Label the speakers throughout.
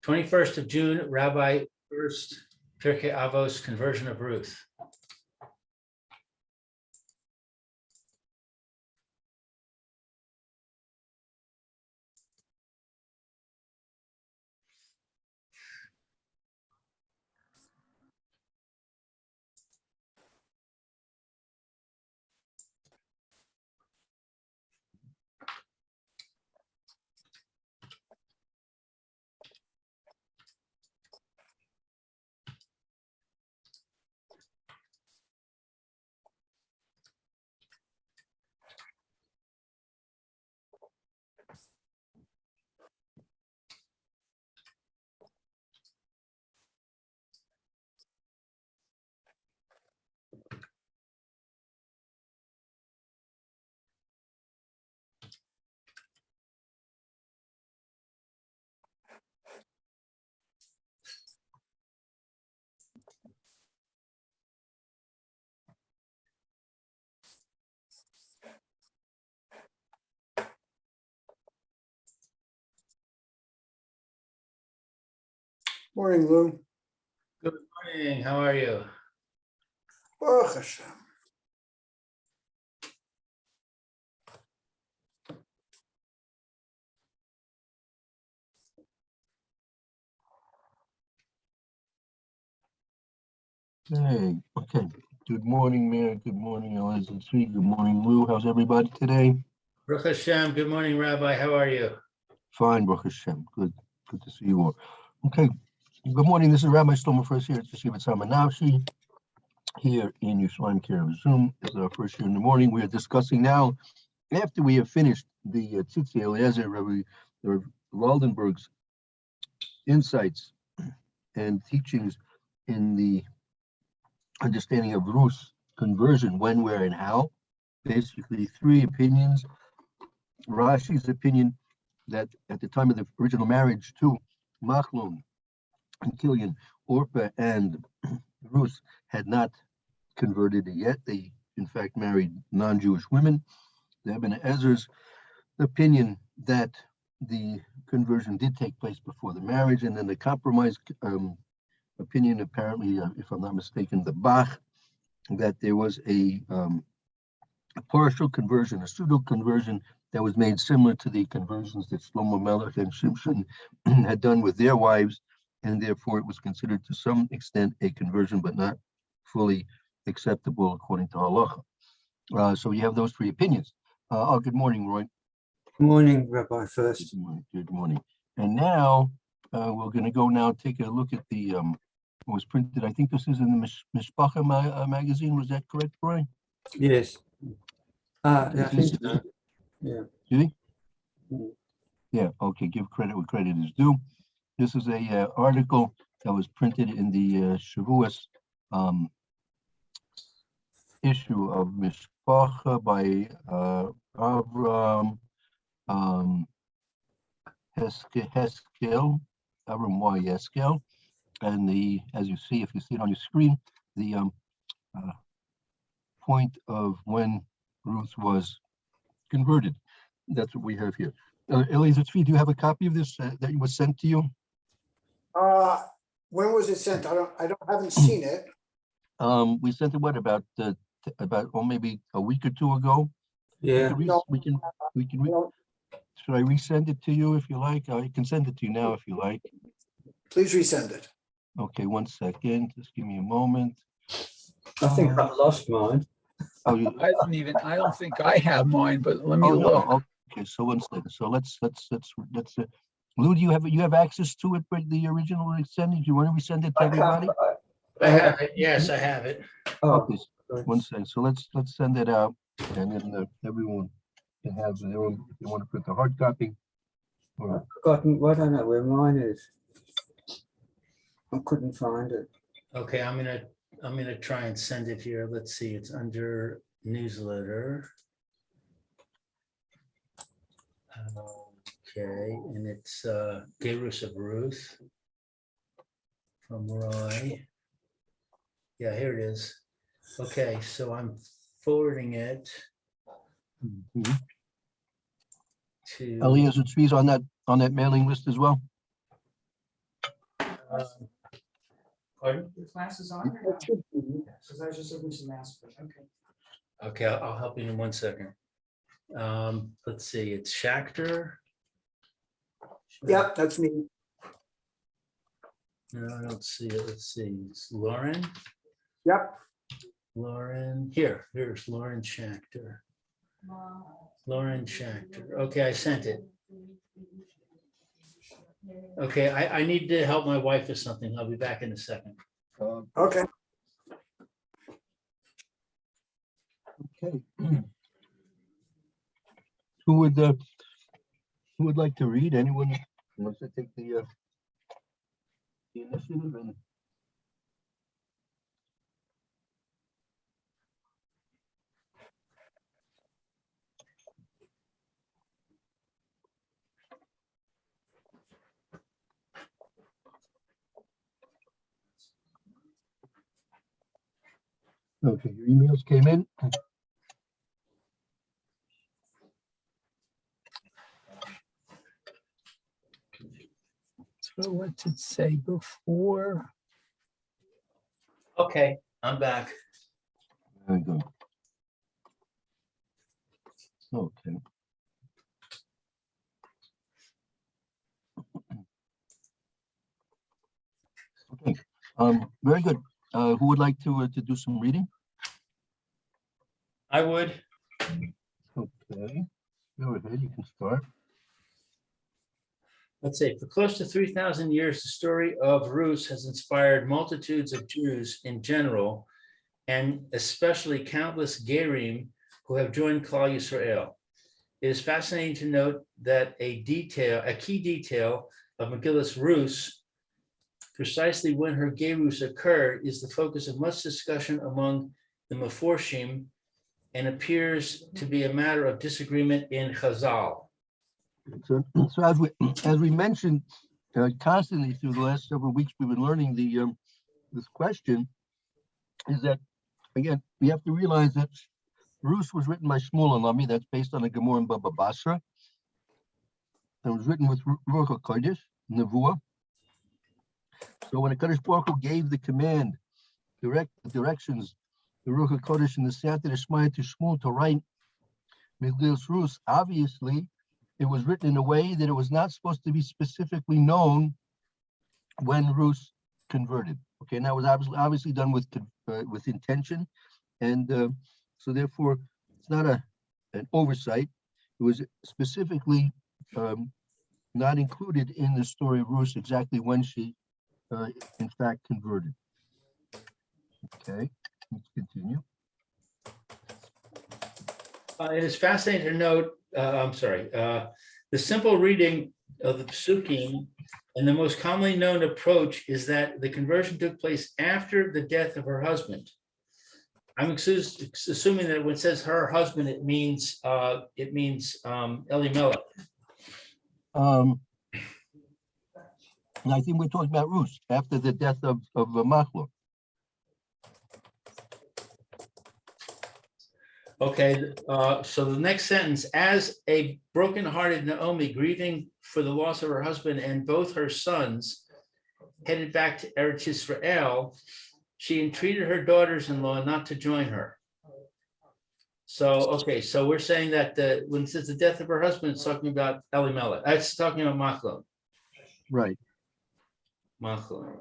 Speaker 1: 21st of June, Rabbi Furst, Pierke Avos, conversion of Ruth.
Speaker 2: Morning, Lou.
Speaker 1: Good morning. How are you?
Speaker 2: Baruch Hashem.
Speaker 3: Hey, okay. Good morning, Mayor. Good morning, Eliza and Sweet. Good morning, Lou. How's everybody today?
Speaker 1: Baruch Hashem. Good morning, Rabbi. How are you?
Speaker 3: Fine, Baruch Hashem. Good to see you all. Okay. Good morning. This is Rabbi Shlomo Furst here at Yeshivat Samanavshi here in Yerushalayim Care Zoom. This is our first year in the morning. We are discussing now, after we have finished the Tzitzi Eliezer, Rabbi Waldenberg's insights and teachings in the understanding of Ruth's conversion, when, where, and how. Basically, three opinions. Rashi's opinion that at the time of the original marriage to Machlon and Killian, Orpah and Ruth had not converted yet. They, in fact, married non-Jewish women. The Ibn Ezra's opinion that the conversion did take place before the marriage, and then the compromise opinion, apparently, if I'm not mistaken, the Bach, that there was a partial conversion, a pseudo conversion that was made similar to the conversions that Shlomo Melech and Shimshon had done with their wives, and therefore it was considered to some extent a conversion, but not fully acceptable according to halacha. So you have those three opinions. Good morning, Roy.
Speaker 2: Good morning, Rabbi Furst.
Speaker 3: Good morning. Good morning. And now we're going to go now take a look at the what was printed. I think this is in the Mishpacha magazine. Was that correct, Roy?
Speaker 2: Yes. I think so.
Speaker 3: Yeah.
Speaker 2: Yeah.
Speaker 3: Yeah. Okay. Give credit where credit is due. This is a article that was printed in the Shavuos issue of Mishpacha by Avram Heskel, Avram Y. Heskel, and as you see, if you see it on your screen, the point of when Ruth was converted. That's what we have here. Eliezer Tzvi, do you have a copy of this that was sent to you?
Speaker 2: When was it sent? Haven't seen it.
Speaker 3: We sent it about maybe a week or two ago.
Speaker 2: Yeah.
Speaker 3: Should I resend it to you if you like? I can send it to you now if you like.
Speaker 2: Please resend it.
Speaker 3: Okay, 1 second. Just give me a moment.
Speaker 2: I think I've lost mine.
Speaker 3: Oh,
Speaker 4: I don't think I have mine, but let me look.
Speaker 3: No. Okay, so 1 second. So let's Lou, do you have access to it, but the original resending? Do you want to resend it to everybody?
Speaker 1: I have it. Yes, I have it.
Speaker 3: Okay, 1 second. So let's send it out, and then everyone can have their own. If you want to print the hard copy.
Speaker 2: I've forgotten. I don't know where mine is. I couldn't find it.
Speaker 1: Okay, I'm gonna try and send it here. Let's see. It's under newsletter. Okay, and it's Gerus of Ruth from Roy. Yeah, here it is. Okay, so I'm forwarding it to
Speaker 3: Eliezer Tzvi's on that mailing list as well.
Speaker 1: Pardon?
Speaker 5: The class is on or not? Because I was just looking to mask, but okay.
Speaker 1: Okay, I'll help you in 1 second. Let's see, it's Schachter.
Speaker 5: Yep, that's me.
Speaker 1: No, I don't see it. Let's see, it's Lauren.
Speaker 5: Yep.
Speaker 1: Lauren, here's Lauren Schachter. Lauren Schachter. Okay, I sent it. Okay, I need to help my wife with something. I'll be back in a second.
Speaker 5: Okay.
Speaker 3: Okay. Who would like to read? Anyone wants to take the initiative? And okay, your emails came in.
Speaker 4: So what's it say before?
Speaker 1: Okay, I'm back.
Speaker 3: There we go. Okay. Okay, very good. Who would like to do some reading?
Speaker 1: I would.
Speaker 3: Okay, go ahead, you can start.
Speaker 1: Let's say for close to 3,000 years, the story of Ruth has inspired multitudes of Jews in general, and especially countless Gerim who have joined Klal Yisrael. It is fascinating to note that a key detail of Megillus Ruth, precisely when her Gerus occurred, is the focus of much discussion among the Meforshim and appears to be a matter of disagreement in Chazal.
Speaker 3: So as we mentioned constantly through the last several weeks, we've been learning this question is that, again, we have to realize that Ruth was written by Shmuel and Lami. That's based on a Gemara in Baba Basra. It was written with Ruach HaKodesh, Nevuah. So when HaKadosh Baruch Hu gave the command, directions, the Ruach HaKodesh and the Siyata Deshmaya to Shmuel to write Megillus Ruth, obviously, it was written in a way that it was not supposed to be specifically known when Ruth converted. Okay, and that was obviously done with intention, and so therefore it's not an oversight. It was specifically not included in the story of Ruth exactly when she, in fact, converted. Okay, let's continue.
Speaker 1: It is fascinating to note, the simple reading of the Psukim and the most commonly known approach is that the conversion took place after the death of her husband. I'm assuming that when it says her husband, it means Elimelech.
Speaker 3: And I think we're talking about Ruth after the death of Machlon.
Speaker 1: Okay, so the next sentence, as a broken-hearted Naomi grieving for the loss of her husband and both her sons headed back to Eretz Yisrael, she entreated her daughters-in-law not to join her. So, okay, so we're saying that when it says the death of her husband, it's talking about Elimelech. It's talking about Machlon.
Speaker 3: Right.
Speaker 1: Machlon.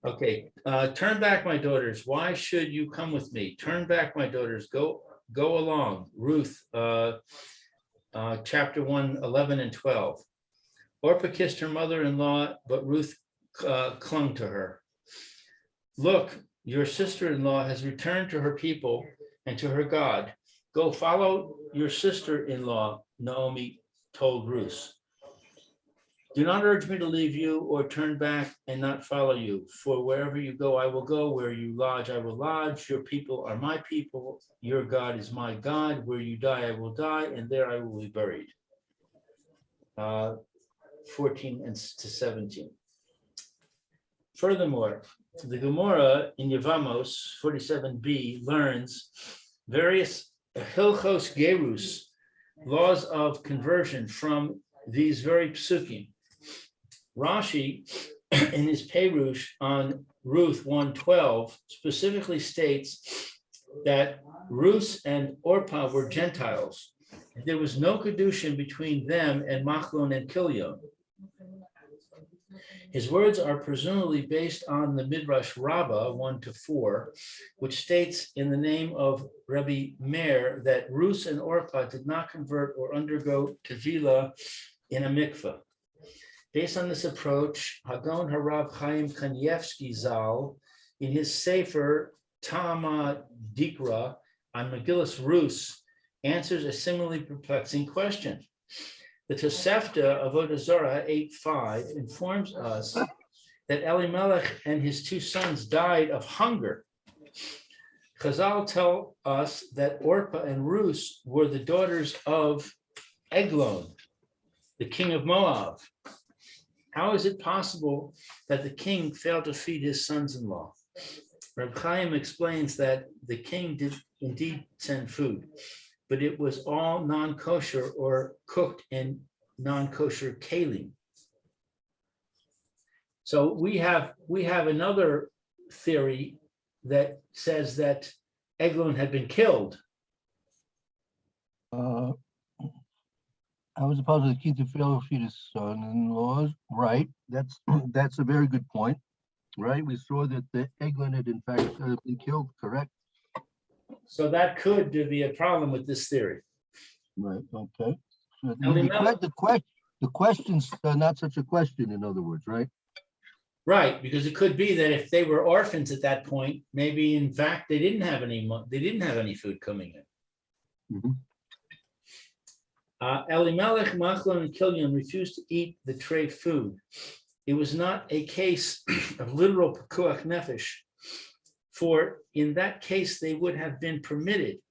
Speaker 1: Okay, turn back, my daughters. Why should you come with me? Turn back, my daughters. Go along. Ruth, chapter 1, 11 and 12. Orpah kissed her mother-in-law, but Ruth clung to her. Look, your sister-in-law has returned to her people and to her God. Go follow your sister-in-law, Naomi told Ruth. Do not urge me to leave you or turn back and not follow you. For wherever you go, I will go. Where you lodge, I will lodge. Your people are my people. Your God is my God. Where you die, I will die, and there I will be buried. 14 and to 17. Furthermore, the Gemara in Yevamos 47b learns various Hilchos Gerus, laws of conversion from these very psukim. Rashi, in his Perush on Ruth 1:12, specifically states that Ruth and Orpah were Gentiles. There was no kedushin between them and Machlon and Kilion. His words are presumably based on the Midrash Rabbah 1-4, which states in the name of Rabbi Meir that Ruth and Orpah did not convert or undergo tevilah in a mikveh. Based on this approach, Hagon Harav Chaim Kanievsky Zal, in his Sefer Tama Dikra on Megillus Rus, answers a similarly perplexing question. The Tosefta of Avodah Zarah 8:5 informs us that Elimelech and his two sons died of hunger. Chazal tell us that Orpah and Ruth were the daughters of Eglon, the king of Moab. How is it possible that the king failed to feed his sons-in-law? Reb Chaim explains that the king did indeed send food, but it was all non-kosher or cooked in non-kosher kalim. So we have another theory that says that Eglon had been killed.
Speaker 3: I was supposed to keep the fail to feed his son-in-laws, right? That's a very good point, right? We saw that the Eglon had in fact been killed, correct?
Speaker 1: So that could be a problem with this theory.
Speaker 3: Right, okay. So
Speaker 1: Elimelech-
Speaker 3: the question's not such a question, in other words, right?
Speaker 1: Right, because it could be that if they were orphans at that point, maybe in fact they didn't have any food coming in.
Speaker 3: Mhm.
Speaker 1: Elimelech, Machlon, and Kilion refused to eat the tray food. It was not a case of literal pekuach nefesh, for in that case they would have been permitted,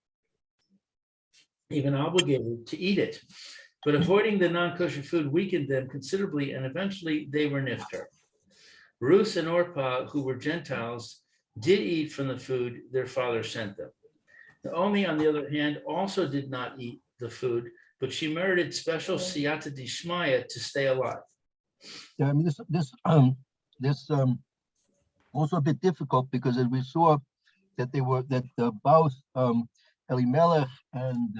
Speaker 1: even obligated, to eat it. But avoiding the non-kosher food weakened them considerably, and eventually they were niftar. Ruth and Orpah, who were Gentiles, did eat from the food their father sent them. Naomi, on the other hand, also did not eat the food, but she merited special siyata dishmaya to stay alive.
Speaker 3: Yeah, I mean, this also a bit difficult because as we saw that both Elimelech and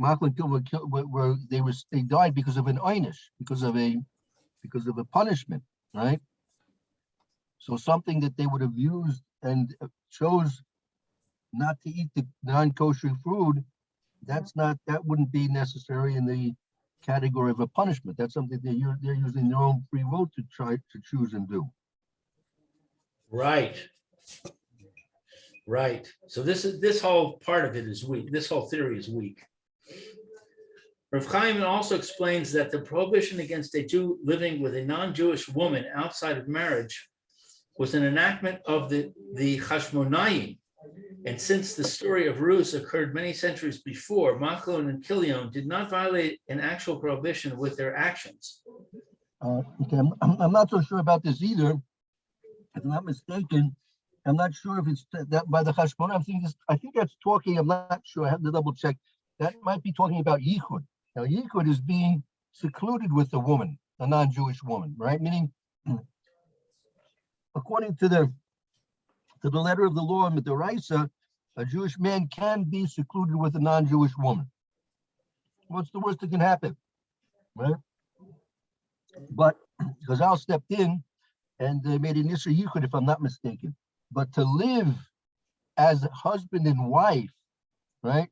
Speaker 3: Machlon they died because of an einish, because of a punishment, right? So something that they would have used and chose not to eat the non-kosher food, that wouldn't be necessary in the category of a punishment. That's something they're using their own free will to try to choose and do.
Speaker 1: Right. So this whole part of it is weak. This whole theory is weak. Rav Chaim also explains that the prohibition against a Jew living with a non-Jewish woman outside of marriage was an enactment of the Chashmonayim. And since the story of Ruth occurred many centuries before, Machlon and Kilion did not violate an actual prohibition with their actions.
Speaker 3: Okay, I'm not so sure about this either. If I'm not mistaken, I'm not sure if it's that by the Chashbon. I think that's talking. I'm not sure. I have to double check. That might be talking about yichud. Now, yichud is being secluded with a woman, a non-Jewish woman, right? Meaning, according to the letter of the law in Midoraisa, a Jewish man can be secluded with a non-Jewish woman. What's the worst that can happen, right? But Chazal stepped in and they made an issue yichud, if I'm not mistaken. But to live as husband and wife, right?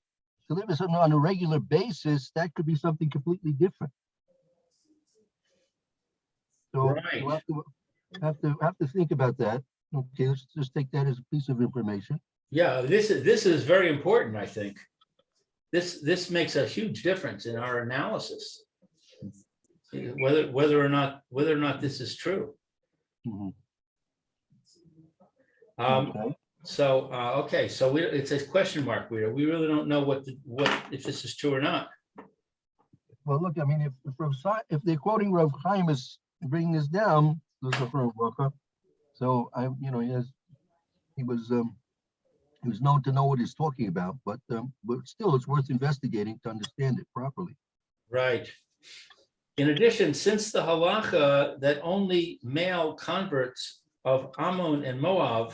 Speaker 3: To live as on a regular basis, that could be something completely different. So
Speaker 1: Right.
Speaker 3: we'll have to think about that. Okay, let's just take that as a piece of information.
Speaker 1: Yeah, this is very important, I think. This makes a huge difference in our analysis, whether or not this is true.
Speaker 3: Mhm.
Speaker 1: Okay. So it's a question mark. We really don't know what if this is true or not.
Speaker 3: Well, look, I mean, if they're quoting Rav Chaim is bringing this down, so he was known to know what he's talking about, but still, it's worth investigating to understand it properly.
Speaker 1: Right. In addition, since the halacha that only male converts of Ammon and Moab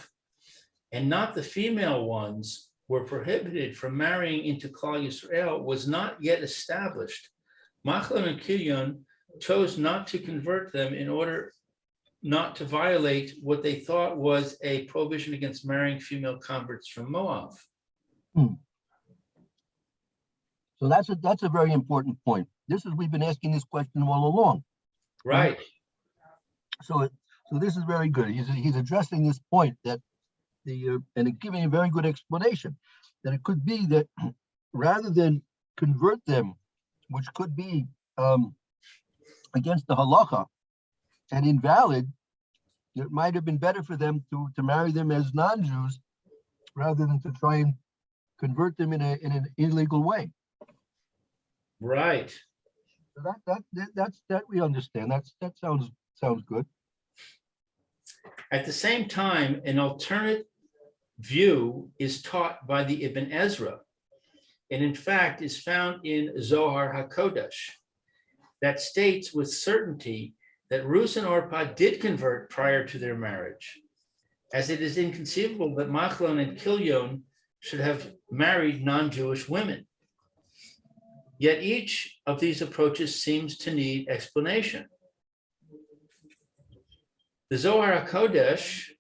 Speaker 1: and not the female ones were prohibited from marrying into Klal Yisrael was not yet established, Machlon and Kilion chose not to convert them in order not to violate what they thought was a prohibition against marrying female converts from Moab.
Speaker 3: So that's a very important point. We've been asking this question all along.
Speaker 1: Right.
Speaker 3: So this is very good. He's addressing this point that and giving a very good explanation that it could be that rather than convert them, which could be against the halacha and invalid, it might have been better for them to marry them as non-Jews rather than to try and convert them in an illegal way.
Speaker 1: Right.
Speaker 3: So that we understand. That sounds good.
Speaker 1: At the same time, an alternate view is taught by the Ibn Ezra, and in fact is found in Zohar HaKodesh, that states with certainty that Ruth and Orpah did convert prior to their marriage, as it is inconceivable that Machlon and Kilion should have married non-Jewish women. Yet each of these approaches seems to need explanation. The Zohar HaKodesh,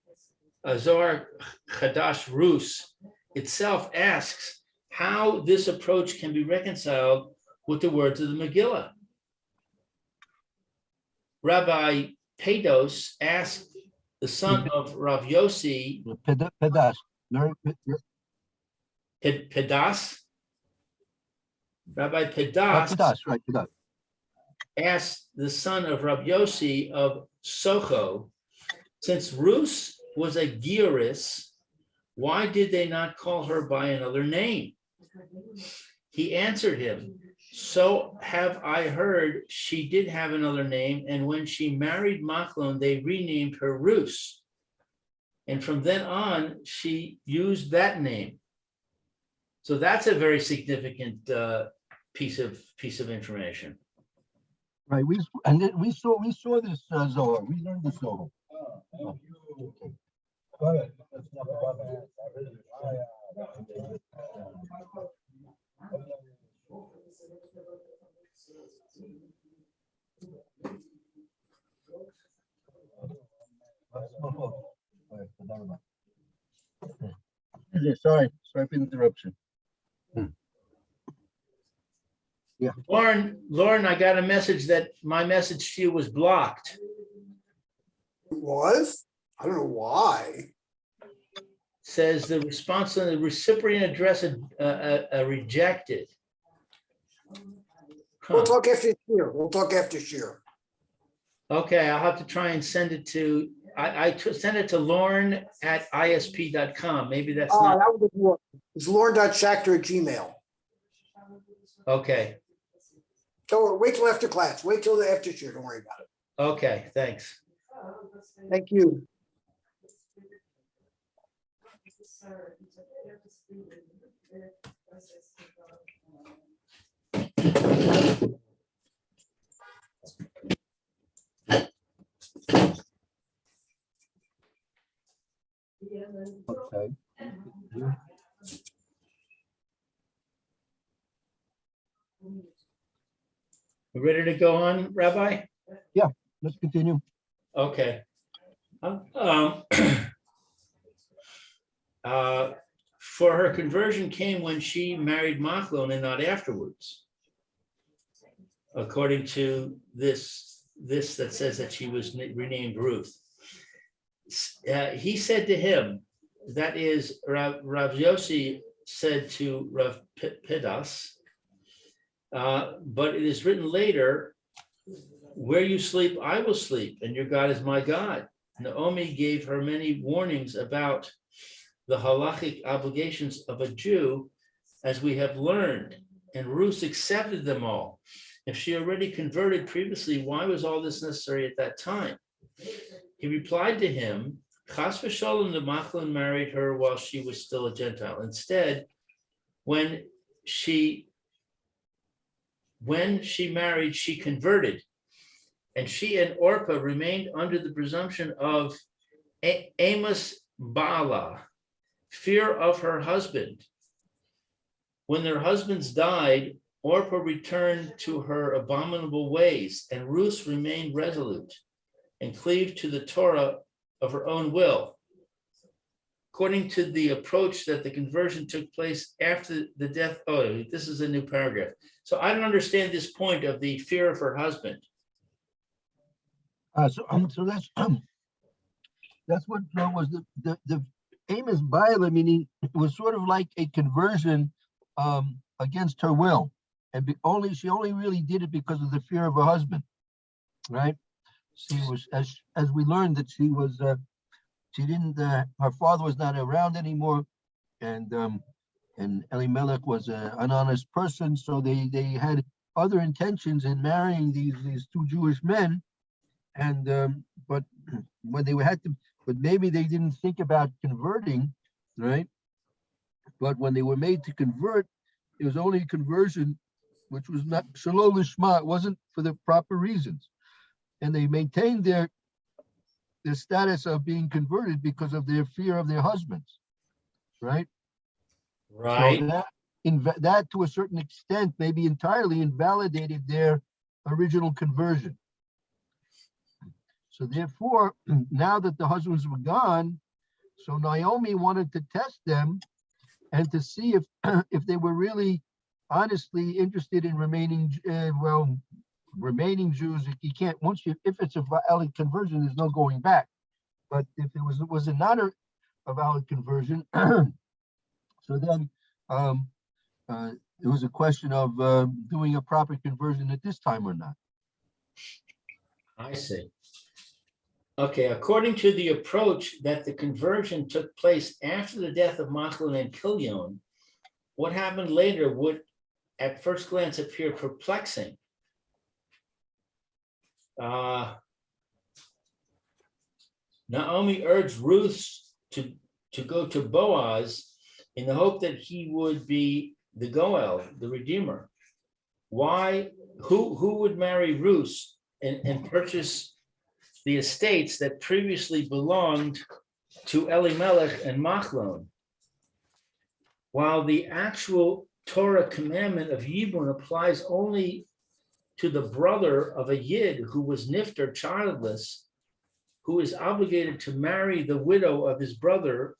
Speaker 1: Zohar Chadash Rus, itself asks how this approach can be reconciled with the words of the Megillah. Rabbi Pedos asked the son of Rav Yossi,
Speaker 3: Pedas.
Speaker 1: Pedas? Rabbi
Speaker 3: Pedas, right, Pedas.
Speaker 1: asked the son of Rav Yossi of Socho, since Ruth was a Gioris, why did they not call her by another name? He answered him, so have I heard she did have another name, and when she married Machlon, they renamed her Ruth. And from then on, she used that name. So that's a very significant piece of information.
Speaker 3: Right. We saw this Zohar. We learned this Zohar. Oh, okay. Go ahead. Sorry for the interruption. Yeah.
Speaker 1: Lauren, I got a message that my message to you was blocked.
Speaker 6: It was? I don't know why.
Speaker 1: Says the response on the recipient address rejected. Huh.
Speaker 6: We'll talk after Shir.
Speaker 1: Okay, I'll have to try and send it to, send it to Lauren at isp.com. Maybe that's not,
Speaker 6: That would work. It's lauren.schachter@gmail.
Speaker 1: okay,
Speaker 6: So wait till after class. Wait till after Shir. Don't worry about it.
Speaker 1: okay, thanks.
Speaker 6: Thank you.
Speaker 3: Okay.
Speaker 1: We ready to go on, Rabbi?
Speaker 3: Let's continue.
Speaker 1: Okay. For her conversion came when she married Machlon and not afterwards. According to this that says that she was renamed Ruth. He said to him, that is, Rav Yossi said to Rav Pedas, but it is written later, where you sleep, I will sleep, and your God is my God. Naomi gave her many warnings about the halachic obligations of a Jew, as we have learned, and Ruth accepted them all. If she already converted previously, why was all this necessary at that time? He replied to him, Chas v'shalom, the Machlon married her while she was still a Gentile. Instead, when she married, she converted, and she and Orpah remained under the presumption of Amos Bala, fear of her husband. When their husbands died, Orpah returned to her abominable ways, and Ruth remained resolute and cleaved to the Torah of her own will. According to the approach that the conversion took place after the death. Oh, this is a new paragraph. So I don't understand this point of the fear of her husband.
Speaker 3: So that's what was the Amos Bila, meaning it was sort of like a conversion against her will, and she only really did it because of the fear of her husband, right? She was, as we learned, that she didn't, her father was not around anymore, and Elimelech was an honest person, so they had other intentions in marrying these two Jewish men, and but when they but maybe they didn't think about converting, right? But when they were made to convert, it was only a conversion which was not shalom lishma. It wasn't for the proper reasons, and they maintained their status of being converted because of their fear of their husbands, right?
Speaker 1: Right.
Speaker 3: So that to a certain extent, maybe entirely invalidated their original conversion. So therefore, now that the husbands were gone, so Naomi wanted to test them and to see if they were really honestly interested in remaining Jews. You can't, if it's a valid conversion, there's no going back. But if it was not a valid conversion, so then it was a question of doing a proper conversion at this time or not.
Speaker 1: I see. Okay, according to the approach that the conversion took place after the death of Machlon and Kilion, what happened later would at first glance appear perplexing. Naomi urged Ruth to go to Boaz in the hope that he would be the Goel, the Redeemer. Why? Who would marry Ruth and purchase the estates that previously belonged to Elimelech and Machlon? While the actual Torah commandment of Yibun applies only to the brother of a Yid who was nifter, childless, who is obligated to marry the widow of his brother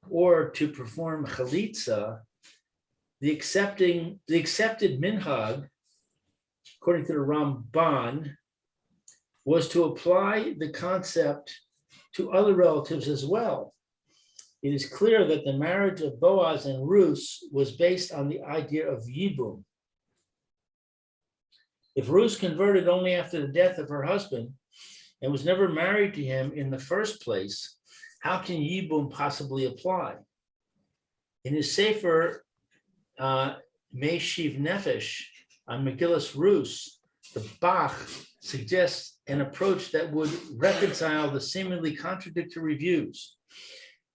Speaker 1: or to perform chalitza, the accepted minhag, according to the Ramban, was to apply the concept to other relatives as well. It is clear that the marriage of Boaz and Ruth was based on the idea of Yibum. If Ruth converted only after the death of her husband and was never married to him in the first place, how can Yibum possibly apply? In his Sefer Meshiv Nefesh on Megillas Ruth, the Bach suggests an approach that would reconcile the seemingly contradictory views.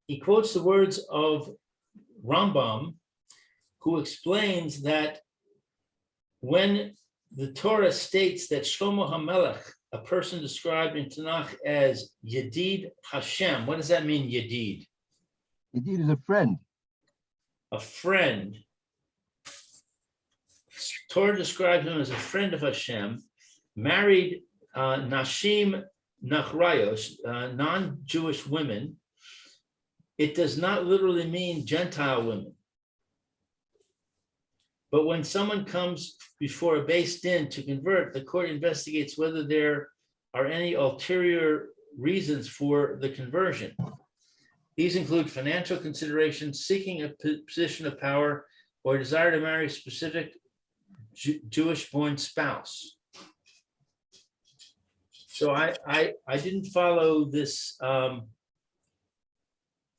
Speaker 1: He quotes the words of Rambam, who explains that when the Torah states that Shlomo HaMelech, a person described in Tanakh as Yedid Hashem, what does that mean, Yedid?
Speaker 3: Yedid is a friend.
Speaker 1: A friend. Torah describes him as a friend of Hashem, married Nashim Nachrayos, non-Jewish women. It does not literally mean Gentile women. But when someone comes before a Beis Din to convert, the court investigates whether there are any ulterior reasons for the conversion. These include financial considerations, seeking a position of power, or desire to marry a specific Jewish-born spouse. So I didn't follow this.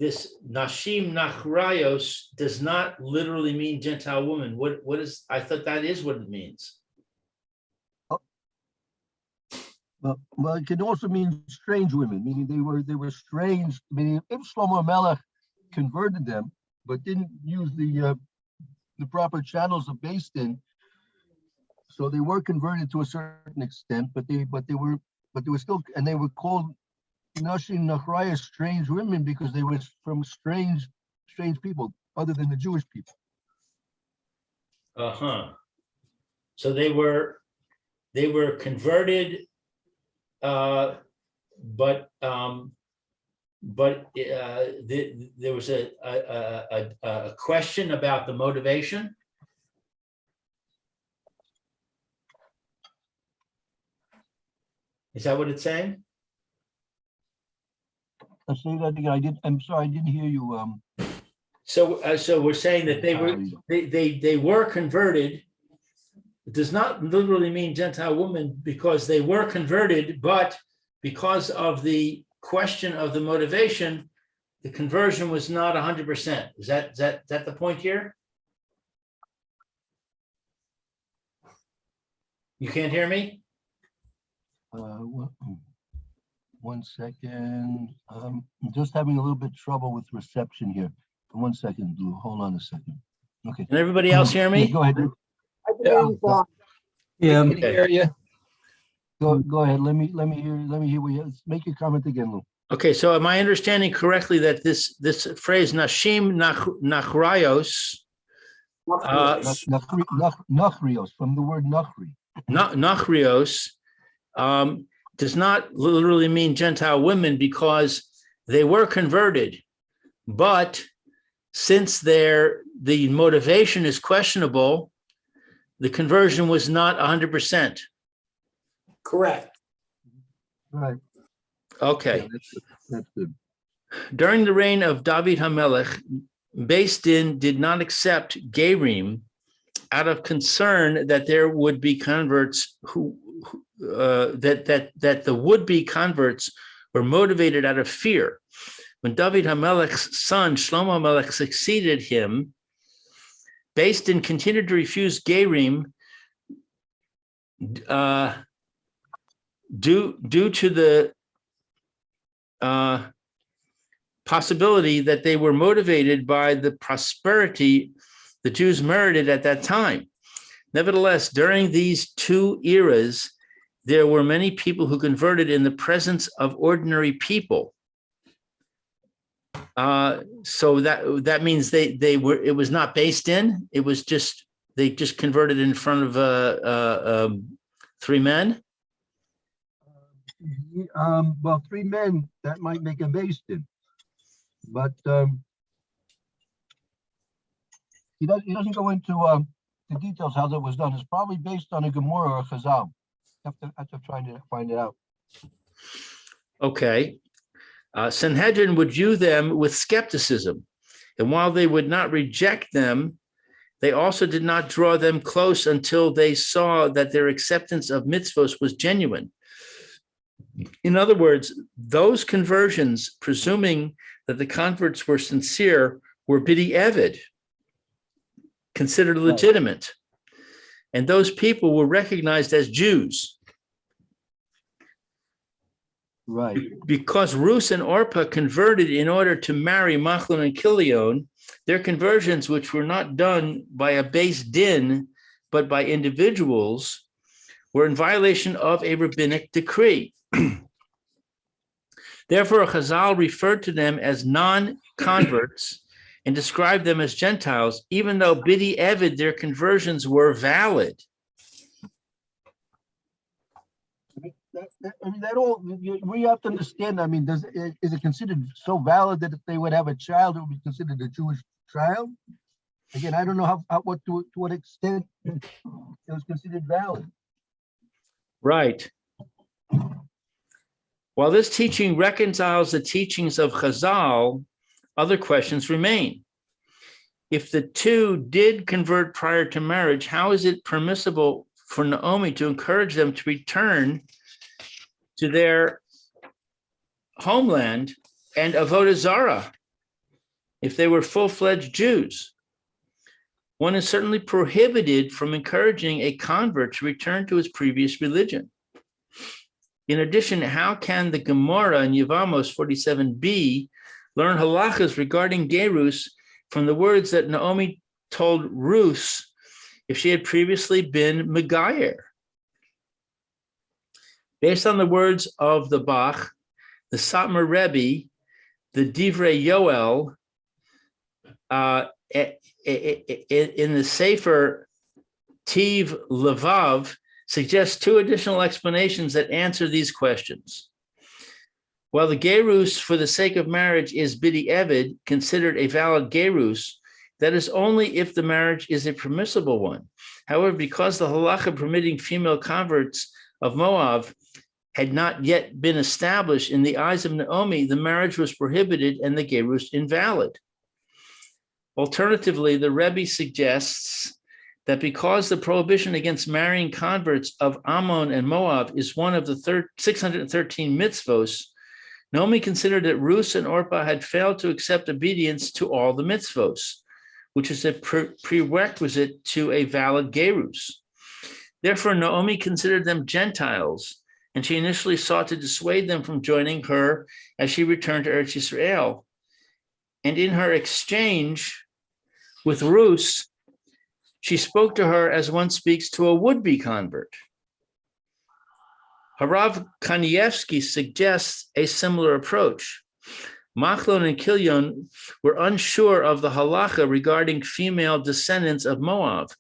Speaker 1: This Nashim Nachrayos does not literally mean Gentile woman. What is? I thought that is what it means.
Speaker 3: Well, it can also mean strange women, meaning they were strange. Meaning, if Shlomo Melech converted them, but didn't use the proper channels of Beis Din, So they were converted to a certain extent, but they were still, and they were called Nashim Nachraya, strange women, because they were from strange people other than the Jewish people.
Speaker 1: So they were converted, but there was a question about the motivation. Is that what it's saying?
Speaker 3: Let's say that again. I'm sorry, I didn't hear you.
Speaker 1: So we're saying that they were converted. It does not literally mean Gentile women, because they were converted, but because of the question of the motivation, the conversion was not 100%. Is that the point here? You can't hear me?
Speaker 3: One second. I'm just having a little bit trouble with reception here. 1 second, Lou. Hold on a second. Okay.
Speaker 1: Can everybody else hear me?
Speaker 3: Yeah, go ahead.
Speaker 6: I can hear you fine.
Speaker 4: Yeah,
Speaker 1: Okay.
Speaker 4: hear you.
Speaker 3: Go ahead. Let me hear what you make your comment again, Lou.
Speaker 1: Okay, so am I understanding correctly that this phrase Nashim Nachrayos,
Speaker 3: Nachrios, from the word nachri.
Speaker 1: Nachrios, does not literally mean Gentile women, because they were converted, but since the motivation is questionable, the conversion was not 100%.
Speaker 6: Correct.
Speaker 3: Right.
Speaker 1: Okay.
Speaker 3: Yeah, that's good.
Speaker 1: During the reign of David HaMelech, Beis Din did not accept Gerim out of concern that there would be converts that the would-be converts were motivated out of fear. When David HaMelech's son Shlomo HaMelech succeeded him, Beis Din continued to refuse Gerim due to the possibility that they were motivated by the prosperity the Jews merited at that time. Nevertheless, during these two eras, there were many people who converted in the presence of ordinary people. So that means it was not based in, it was just, they just converted in front of three men.
Speaker 3: Well, three men, that might make a based in, but he doesn't go into the details how that was done. It's probably based on a Gemara or a Chazal. Have to try to find it out.
Speaker 1: Okay. Sanhedrin would view them with skepticism, and while they would not reject them, they also did not draw them close until they saw that their acceptance of mitzvos was genuine. In other words, those conversions, presuming that the converts were sincere, were bidi evid, considered legitimate, and those people were recognized as Jews.
Speaker 3: Right.
Speaker 1: Because Ruth and Orpah converted in order to marry Machlon and Kilion, their conversions, which were not done by a Beis Din, but by individuals, were in violation of a rabbinic decree. Therefore, Chazal referred to them as non-converts and described them as Gentiles, even though bidi evid, their conversions were valid.
Speaker 3: I mean, that all, we have to understand, I mean, is it considered so valid that if they would have a child, it would be considered a Jewish child? Again, I don't know to what extent it was considered valid.
Speaker 1: Right. While this teaching reconciles the teachings of Chazal, other questions remain. If the two did convert prior to marriage, how is it permissible for Naomi to encourage them to return to their homeland and avodah zarah if they were full-fledged Jews? One is certainly prohibited from encouraging a convert to return to his previous religion. In addition, how can the Gemara in Yevamos 47b learn halachas regarding gerus from the words that Naomi told Ruth if she had previously been Megayer. Based on the words of the Bach, the Satmar Rebbe, the Divrei Yoel, in the Sefer Tiv Levav, suggests two additional explanations that answer these questions. While the gerus for the sake of marriage is bidi evid, considered a valid gerus, that is only if the marriage is a permissible one. However, because the halacha permitting female converts of Moab had not yet been established in the eyes of Naomi, the marriage was prohibited and the gerus invalid. Alternatively, the Rebbe suggests that because the prohibition against marrying converts of Ammon and Moab is one of the 613 mitzvos, Naomi considered that Ruth and Orpah had failed to accept obedience to all the mitzvos, which is a prerequisite to a valid gerus. Therefore, Naomi considered them Gentiles, and she initially sought to dissuade them from joining her as she returned to Eretz Yisrael. And in her exchange with Ruth, she spoke to her as one speaks to a would-be convert. Harav Kanievsky suggests a similar approach. Machlon and Kilyon were unsure of the halacha regarding female descendants of Moab,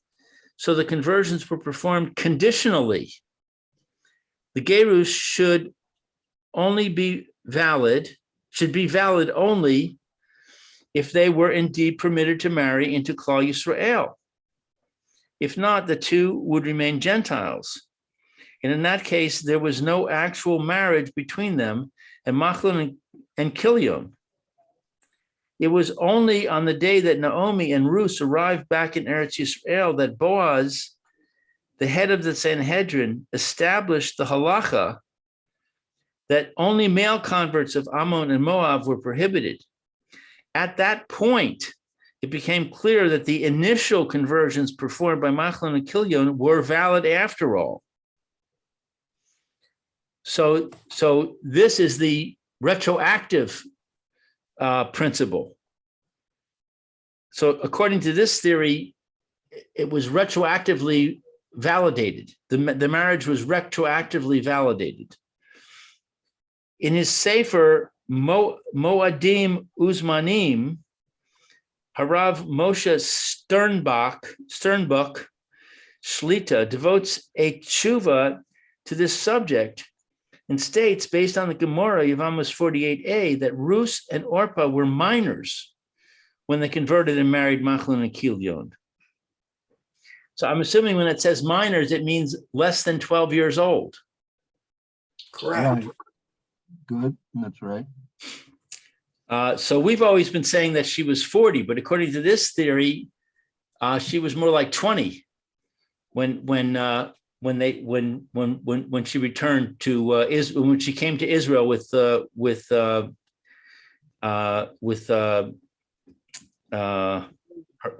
Speaker 1: so the conversions were performed conditionally. The gerus should be valid only if they were indeed permitted to marry into Klal Yisrael. If not, the two would remain Gentiles. And in that case, there was no actual marriage between them and Machlon and Kilyon. It was only on the day that Naomi and Ruth arrived back in Eretz Yisrael that Boaz, the head of the Sanhedrin, established the halacha that only male converts of Ammon and Moab were prohibited. At that point, it became clear that the initial conversions performed by Machlon and Kilyon were valid after all. So this is the retroactive principle. So according to this theory, it was retroactively validated. The marriage was retroactively validated. In his Sefer Moadim Uzmanim, Harav Moshe Sternbuch Shlita devotes a tshuva to this subject and states, based on the Gemara of Amos 48a, that Ruth and Orpah were minors when they converted and married Machlon and Kilyon. So I'm assuming when it says minors, it means less than 12 years old.
Speaker 6: Correct.
Speaker 3: Right. Good, that's right.
Speaker 1: So we've always been saying that she was 40, but according to this theory, she was more like 20 when she returned to Israel, when she came to Israel with her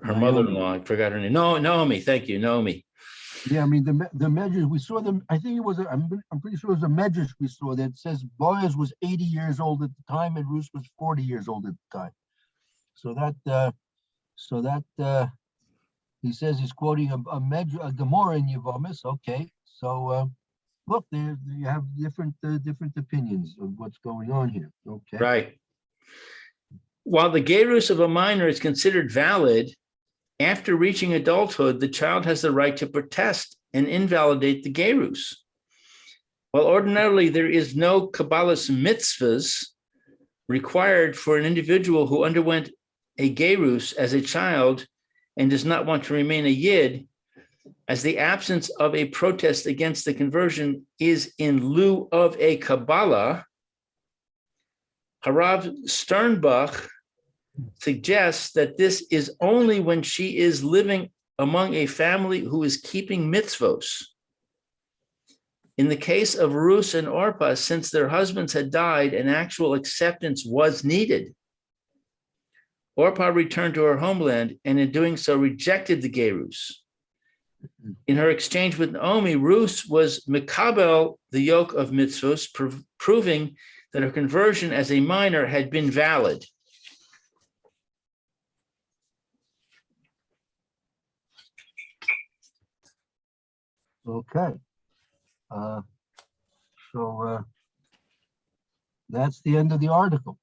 Speaker 1: mother-in-law. I forgot her name. No, Naomi. Thank you, Naomi.
Speaker 3: Yeah, I mean, the measures, we saw them, I think it was, I'm pretty sure it was a measures we saw that says Boaz was 80 years old at the time and Ruth was 40 years old at the time. So that he says he's quoting a measure, a Gemara in Yevamis. Okay, so look, you have different opinions of what's going on here. Okay,
Speaker 1: Right. While the gerus of a minor is considered valid, after reaching adulthood, the child has the right to protest and invalidate the gerus. While ordinarily there is no Kabbalah's mitzvahs required for an individual who underwent a gerus as a child and does not want to remain a yid, as the absence of a protest against the conversion is in lieu of a Kabbalah, Harav Sternbuch suggests that this is only when she is living among a family who is keeping mitzvos. In the case of Ruth and Orpah, since their husbands had died, an actual acceptance was needed. Orpah returned to her homeland and in doing so rejected the gerus. In her exchange with Naomi, Ruth was mikabel, the yoke of mitzvos, proving that her conversion as a minor had been valid.
Speaker 3: Okay. Uh, So that's the end of the article.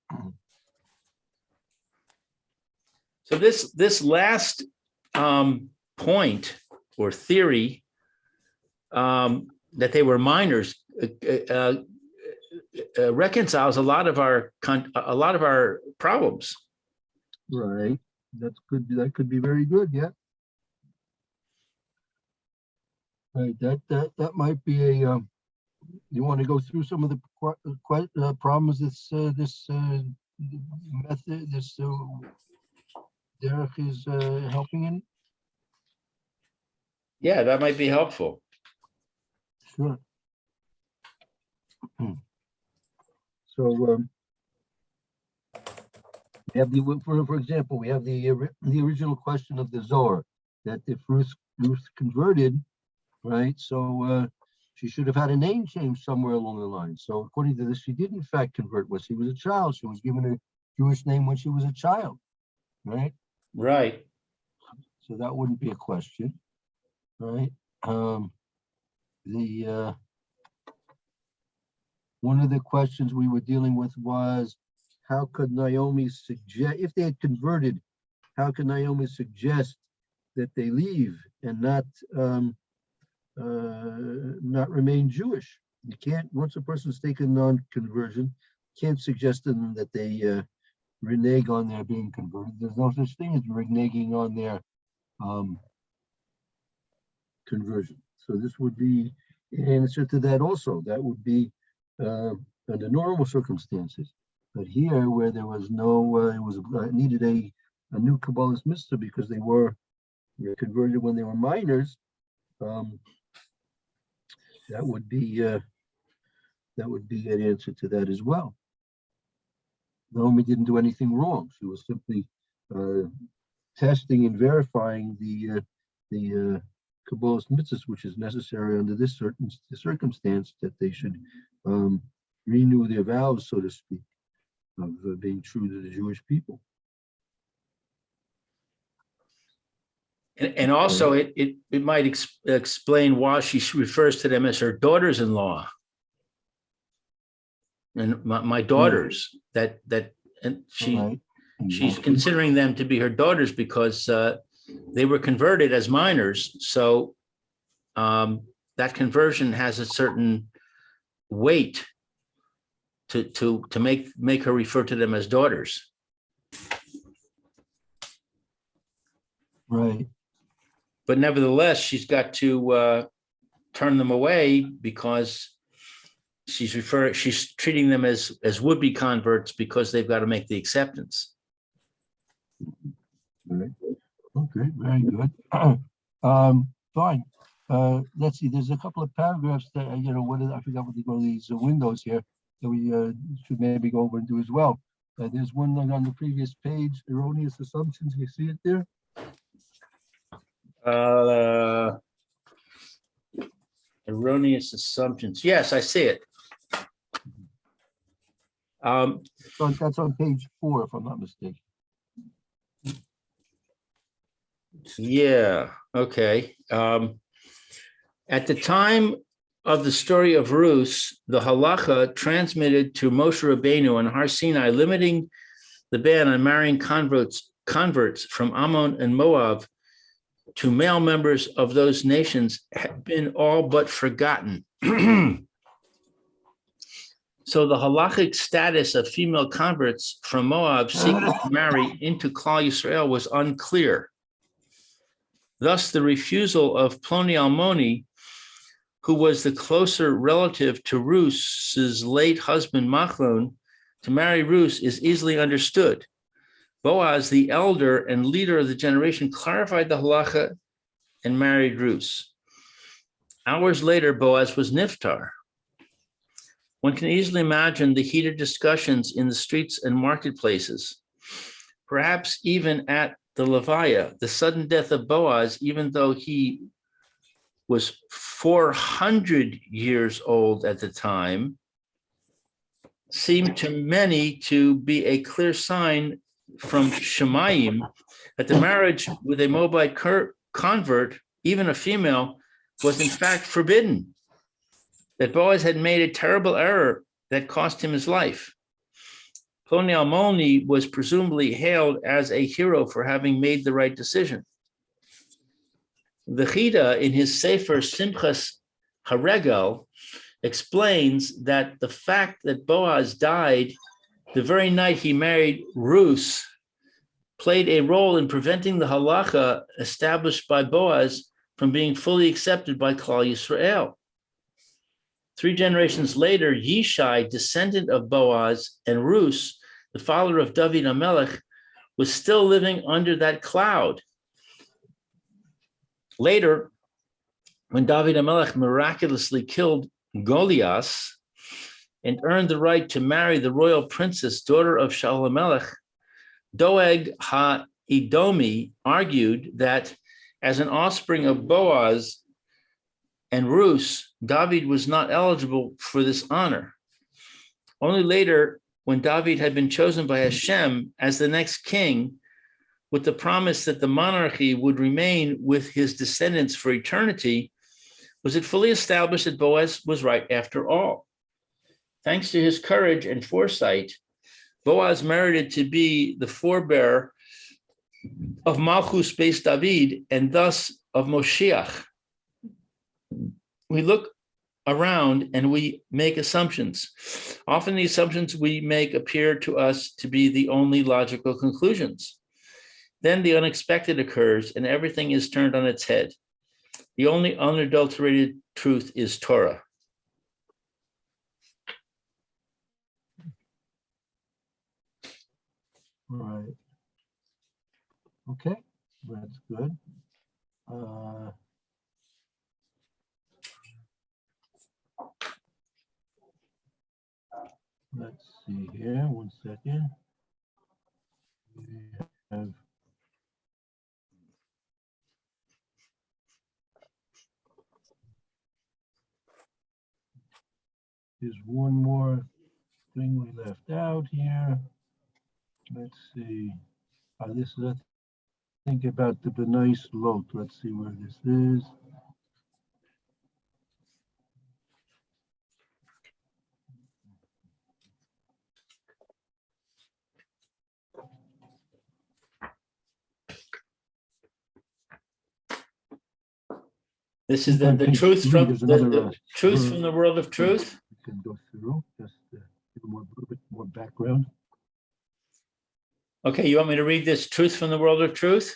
Speaker 1: So this last point or theory that they were minors reconciles a lot of our problems.
Speaker 3: Right. That's good. That could be very good. Yeah. Right. That might be a. You want to go through some of the problems this method, this Derek is helping in?
Speaker 1: Yeah, that might be helpful.
Speaker 3: Sure. So we have for example, we have the original question of the Zohar, that if Ruth converted, right? So she should have had a name change somewhere along the line. So according to this, she did in fact convert when she was a child. She was given a Jewish name when she was a child, right?
Speaker 1: Right.
Speaker 3: So that wouldn't be a question, right? One of the questions we were dealing with was, how could Naomi suggest, if they had converted, how could Naomi suggest that they leave and not remain Jewish? You can't, once a person's taken non-conversion, can't suggest to them that they renege on their being converted. There's no such thing as reneging on their conversion. So this would be an answer to that also. That would be under normal circumstances. But here, where there was no, it was needed a new Kabbalist mitzvah because they were converted when they were minors. That would be an answer to that as well. Naomi didn't do anything wrong. She was simply testing and verifying the Kabbalist mitzvahs, which is necessary under this certain circumstance, that they should renew their vows, so to speak, of being true to the Jewish people.
Speaker 1: And also it might explain why she refers to them as her daughters-in-law. And my daughters, that and she
Speaker 3: Right.
Speaker 1: she's
Speaker 3: Exactly.
Speaker 1: considering them to be her daughters because they were converted as minors. So that conversion has a certain weight to make her refer to them as daughters.
Speaker 3: Right.
Speaker 1: But nevertheless, she's got to turn them away because she's treating them as would-be converts because they've got to make the acceptance.
Speaker 3: Right. Okay, very good. Fine. Let's see, there's a couple of paragraphs that, I forgot what they call these windows here that we should maybe go over and do as well. There's one on the previous page, erroneous assumptions. You see it there?
Speaker 1: Erroneous assumptions. Yes, I see it.
Speaker 3: That's on page 4, if I'm not mistaken.
Speaker 1: Yeah, okay. At the time of the story of Ruth, the halacha transmitted to Moshe Rabbeinu on Har Sinai, limiting the ban on marrying converts from Ammon and Moab to male members of those nations had been all but forgotten. So the halachic status of female converts from Moab seeking to marry into Klal Yisrael was unclear. Thus, the refusal of Ploni Almoni, who was the closer relative to Ruth's late husband Machlon, to marry Ruth is easily understood. Boaz, the elder and leader of the generation, clarified the halacha and married Ruth. Hours later, Boaz was niftar. One can easily imagine the heated discussions in the streets and marketplaces, perhaps even at the Levaya. The sudden death of Boaz, even though he was 400 years old at the time, seemed to many to be a clear sign from Shemayim that the marriage with a Moabite convert, even a female, was in fact forbidden, that Boaz had made a terrible error that cost him his life. Ploni Almoni was presumably hailed as a hero for having made the right decision. The Chida, in his Sefer Simchas Haregel, explains that the fact that Boaz died the very night he married Ruth played a role in preventing the halacha established by Boaz from being fully accepted by Klal Yisrael. 3 generations later, Yishai, descendant of Boaz, and Ruth, the father of David HaMelech, was still living under that cloud. Later, when David HaMelech miraculously killed Goliath and earned the right to marry the royal princess, daughter of Shaul HaMelech, Doeg HaEdomi argued that as an offspring of Boaz and Ruth, David was not eligible for this honor. Only later, when David had been chosen by Hashem as the next king, with the promise that the monarchy would remain with his descendants for eternity, was it fully established that Boaz was right after all. Thanks to his courage and foresight, Boaz merited to be the forebearer of Malchus Beis David and thus of Moshiach. We look around and we make assumptions. Often the assumptions we make appear to us to be the only logical conclusions. Then the unexpected occurs and everything is turned on its head. The only unadulterated truth is Torah.
Speaker 3: All right. Okay, that's good. Let's see here, 1 second. We have there's one more thing we left out here. Let's see. This is, I think, about the B'nai Lot. Let's see where this is.
Speaker 1: This is the truth from the truth from the world of truth.
Speaker 3: We can go through just give a little bit more background.
Speaker 1: Okay, you want me to read this truth from the world of truth?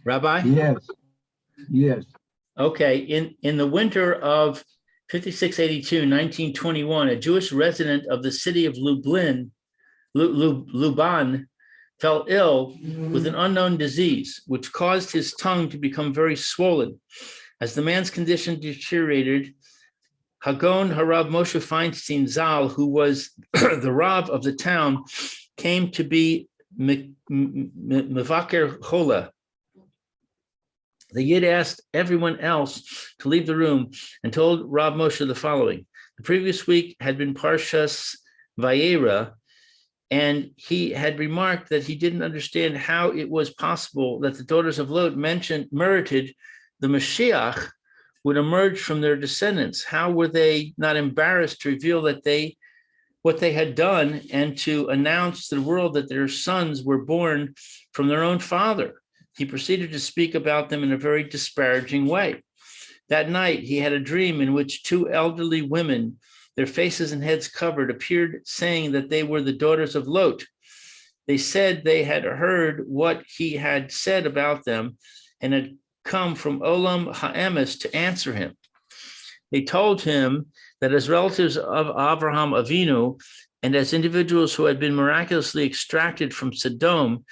Speaker 1: Rabbi?
Speaker 3: Yes. Yes.
Speaker 1: Okay, in the winter of 5682, 1921, a Jewish resident of the city of Lublin, Luban, fell ill with an unknown disease, which caused his tongue to become very swollen. As the man's condition deteriorated, Hagon Harav Moshe Feinstein Zal, who was the Rav of the town, came to be Mevaker Chola. The Yid asked everyone else to leave the room and told Rav Moshe the following. The previous week had been Parshas Vayera, and he had remarked that he didn't understand how it was possible that the daughters of Lot merited the Mashiach would emerge from their descendants. How were they not embarrassed to reveal that what they had done and to announce to the world that their sons were born from their own father? He proceeded to speak about them in a very disparaging way. That night, he had a dream in which 2 elderly women, their faces and heads covered, appeared saying that they were the daughters of Lot. They said they had heard what he had said about them and had come from Olam Ha'emes to answer him. They told him that as relatives of Avraham Avinu and as individuals who had been miraculously extracted from Sodom,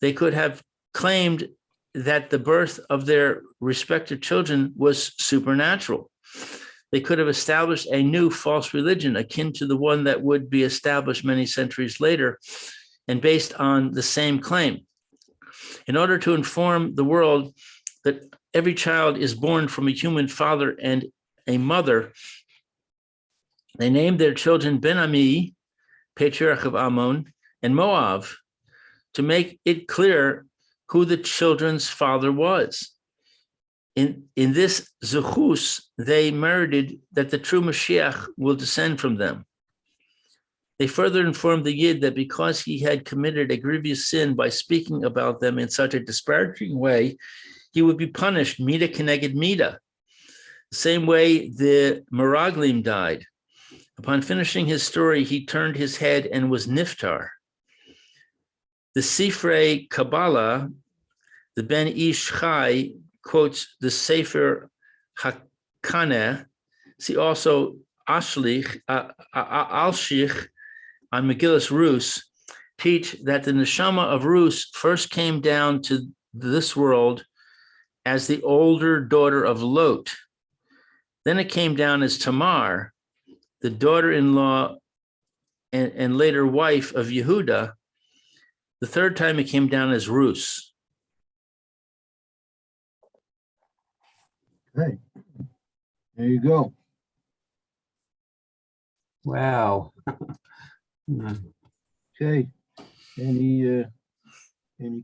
Speaker 1: they could have claimed that the birth of their respective children was supernatural. They could have established a new false religion akin to the one that would be established many centuries later and based on the same claim. In order to inform the world that every child is born from a human father and a mother, they named their children Ben Ami, patriarch of Ammon, and Moab, to make it clear who the children's father was. In this Zechus, they merited that the true Mashiach will descend from them. They further informed the Yid that because he had committed a grievous sin by speaking about them in such a disparaging way, he would be punished, Mida Keneged Mida. The same way the Meraglim died. Upon finishing his story, he turned his head and was niftar. The Sifrei Kabbalah, the Ben Ish Chai, quotes the Sefer HaKaneh. See also Alshich on Megillus Rus, teach that the neshama of Rus first came down to this world as the older daughter of Lot. Then it came down as Tamar, the daughter-in-law and later wife of Yehuda. The third time it came down as Rus.
Speaker 3: Okay, there you go.
Speaker 2: Wow. Yeah.
Speaker 3: Okay, any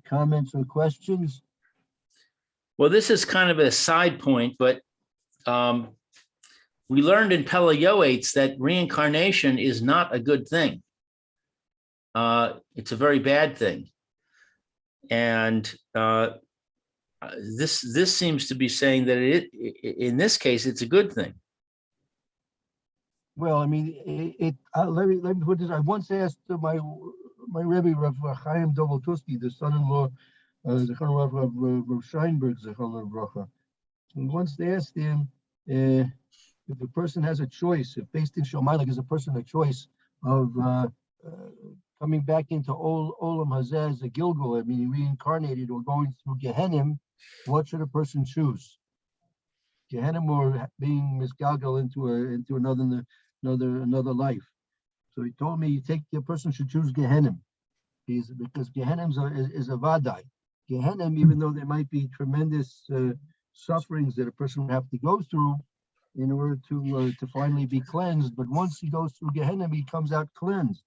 Speaker 3: comments or questions?
Speaker 1: Well, this is kind of a side point, but we learned in Pele Yoetz that reincarnation is not a good thing. It's a very bad thing. And this seems to be saying that in this case, it's a good thing.
Speaker 3: Well, I mean, let me put this. I once asked my Rebbe, Rav Chaim Dovoltuski, the son-in-law, the Rav Scheinberg, Zechron Bracha. And once they asked him if a person has a choice, if based in Shomayla gives a person a choice of coming back into Olam Hazeh as a Gilgul, I mean, reincarnated or going through Gehenim, what should a person choose? Gehenim or being misgalgal into another life. So he told me the person should choose Gehenim, because Gehenim is a vadai. Gehenim, even though there might be tremendous sufferings that a person would have to go through in order to finally be cleansed, but once he goes through Gehenim, he comes out cleansed.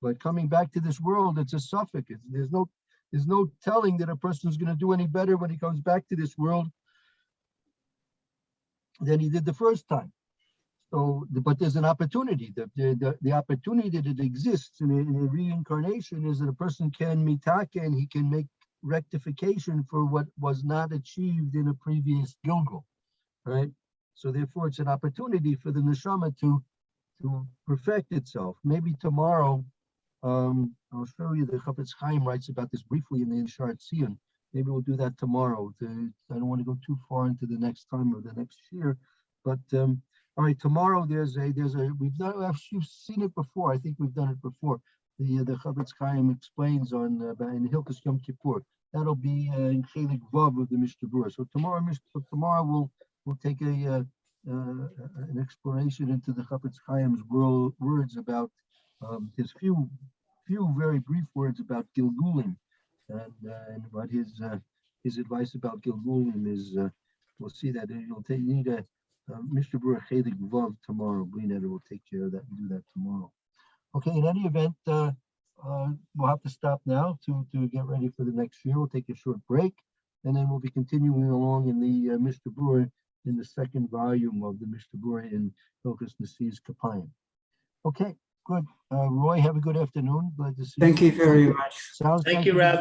Speaker 3: But coming back to this world, it's a suffix. There's no telling that a person is going to do any better when he comes back to this world than he did the first time. So, but there's an opportunity. The opportunity that exists in a reincarnation is that a person can mitake and he can make rectification for what was not achieved in a previous Gilgul, right? So therefore, it's an opportunity for the neshama to perfect itself. Maybe tomorrow, I'll show you the Chafetz Chaim writes about this briefly in the Insharat Sion. Maybe we'll do that tomorrow. I don't want to go too far into the next time or the next year, but all right. Tomorrow you've seen it before. I think we've done it before. The Chafetz Chaim explains in Hilchos Yom Kippur. That'll be in Chelik Vav of the Mishnah Berurah. So tomorrow we'll take an exploration into the Chafetz Chaim's words about his few very brief words about Gilgulim, and what his advice about Gilgulim is. We'll see that you need a Mishnah Berurah Chelik Vav tomorrow. Blinader will take care of that and do that tomorrow. Okay. In any event, we'll have to stop now to get ready for the next year. We'll take a short break, and then we'll be continuing along in the Mishnah Berurah in the second volume of the Mishnah Berurah in Hilchos Nesi's Kapayim. Okay. Good. Roy, have a good afternoon. Glad to see you.
Speaker 2: Thank you very much.
Speaker 3: Sounds
Speaker 1: Thank
Speaker 3: like
Speaker 1: you, Rabbi.